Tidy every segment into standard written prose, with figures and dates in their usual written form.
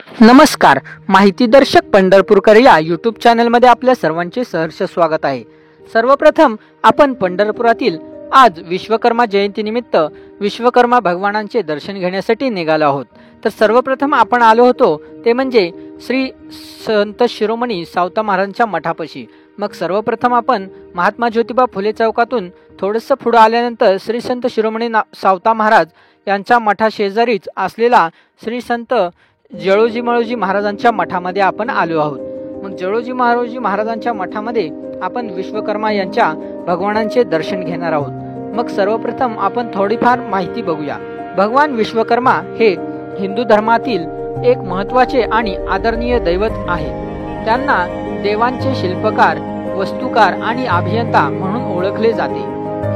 नमस्कार. माहितीदर्शक पंढरपूरकर या यूट्यूब चॅनलमध्ये आपल्या सर्वांचे सहर्ष स्वागत आहे. सर्वप्रथम आपण पंढरपुरातील आज विश्वकर्मा जयंतीनिमित्त विश्वकर्मा भगवानांचे दर्शन घेण्यासाठी निघालो आहोत. तर सर्वप्रथम आपण आलो होतो ते म्हणजे श्री संत शिरोमणी सावता महाराजांच्या मठापाशी. मग सर्वप्रथम आपण महात्मा ज्योतिबा फुले चौकातून थोडंसं पुढे आल्यानंतर श्री संत शिरोमणी सावता महाराज यांच्या मठा शेजारीच असलेला श्री संत जळोजी मळोजी महाराजांच्या मठामध्ये आपण आलो आहोत. मग जळोजी मळोजी महाराजांच्या मठामध्ये आपण विश्वकर्मा यांच्या भगवानांचे दर्शन घेणार आहोत. मग सर्वप्रथम आपण थोडीफार माहिती बघूया. भगवान विश्वकर्मा हे हिंदू धर्मातील एक महत्त्वाचे आणि आदरणीय दैवत आहेत. त्यांना देवांचे शिल्पकार, वस्तुकार आणि अभियंता म्हणून ओळखले जाते.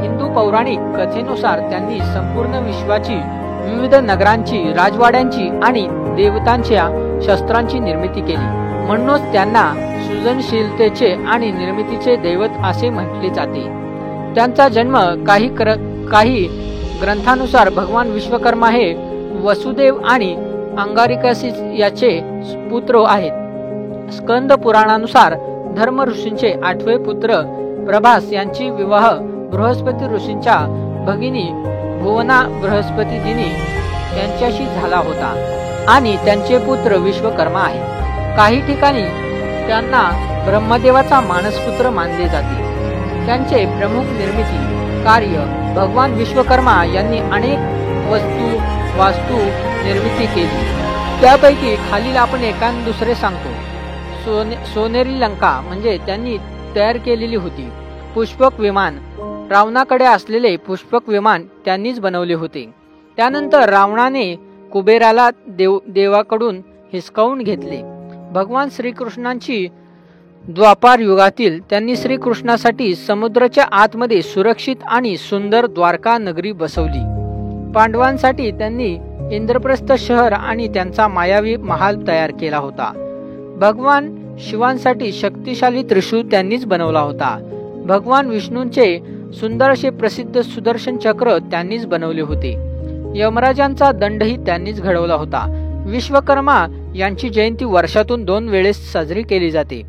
हिंदू पौराणिक कथेनुसार त्यांनी संपूर्ण विश्वाची विविध नगरांची, राजवाड्यांची आणि देवतांच्या शस्त्रांची निर्मिती केली. म्हणूनच त्यांना सृजनशीलतेचे आणि निर्मितीचे दैवत असे म्हटले जाते. त्यांचा जन्म काही ग्रंथानुसार भगवान विश्वकर्मा हे वसुदेव आणि अंगारिकासी याचे पुत्र आहेत. स्कंद पुराणानुसार धर्म ऋषींचे 8वे पुत्र प्रभास यांची विवाह बृहस्पती ऋषींच्या भगिनी भुवना बृहस्पती दिनी यांच्याशी झाला होता आणि त्यांचे पुत्र विश्वकर्मा आहेत. काही ठिकाणी त्यांना ब्रह्मदेवाचा मानसपुत्र मानले जाते. त्यांचे प्रमुख निर्मिती कार्य भगवान विश्वकर्मा यांनी अनेक वास्तू निर्मिती केली. त्यापैकी खालील आपण एकान दुसरे सांगतो. सोनेरी लंका म्हणजे त्यांनी तयार केलेली होती. पुष्पक विमान रावणाकडे असलेले पुष्पक विमान त्यांनीच बनवले होते. त्यानंतर रावणाने कुबेराला देवाकडून हिसकावून घेतले. भगवान श्रीकृष्णांची द्वापार युगातील त्यांनी श्रीकृष्णासाठी समुद्राच्या आतमध्ये सुरक्षित आणि सुंदर द्वारका नगरी बसवली. पांडवांसाठी त्यांनी इंद्रप्रस्थ शहर आणि त्यांचा मायावी महाल तयार केला होता. भगवान शिवांसाठी शक्तिशाली त्रिशूळ त्यांनीच बनवला होता. भगवान विष्णूंचे सुंदर असे प्रसिद्ध सुदर्शन चक्र त्यांनीच बनवले होते. यमराजांचा दंडही त्यांनीच घडवला होता. विश्वकर्मा यांची जयंती वर्षातून 2 वेळेस साजरी केली जाते.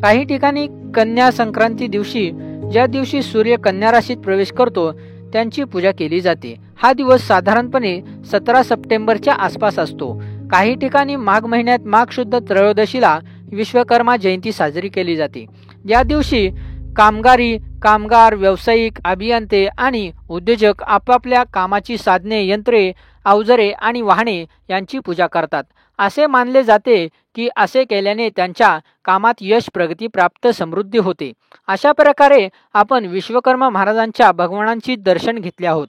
काही ठिकाणी कन्या संक्रांती दिवशी, ज्या दिवशी सूर्य कन्या राशीत प्रवेश करतो, त्यांची पूजा केली जाते. हा दिवस साधारणपणे 17 सप्टेंबरच्या आसपास असतो. काही ठिकाणी माघ महिन्यात माघ शुद्ध त्रयोदशीला विश्वकर्मा जयंती साजरी केली जाते. या दिवशी कामगार, व्यावसायिक, अभियंते आणि उद्योजक आपापल्या कामाची साधने, यंत्रे, अवजारे आणि वाहने यांची पूजा करतात. असे मानले जाते की असे केल्याने त्यांच्या कामात यश, प्रगती प्राप्त, समृद्धी होते. अशा प्रकारे आपण विश्वकर्मा महाराजांच्या भगवानांची दर्शन घेतले आहोत.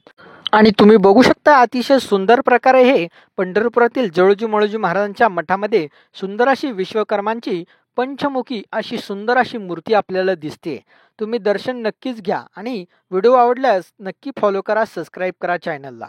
आणि तुम्ही बघू शकता अतिशय सुंदर प्रकारे हे पंढरपुरातील जळोजी मळोजी महाराजांच्या मठामध्ये सुंदर अशी विश्वकर्मांची पंचमुखी अशी सुंदर अशी मूर्ती आपल्याला दिसते. तुम्ही दर्शन नक्कीच घ्या आणि व्हिडिओ आवडल्यास नक्की फॉलो करा, सबस्क्राईब करा चॅनलला.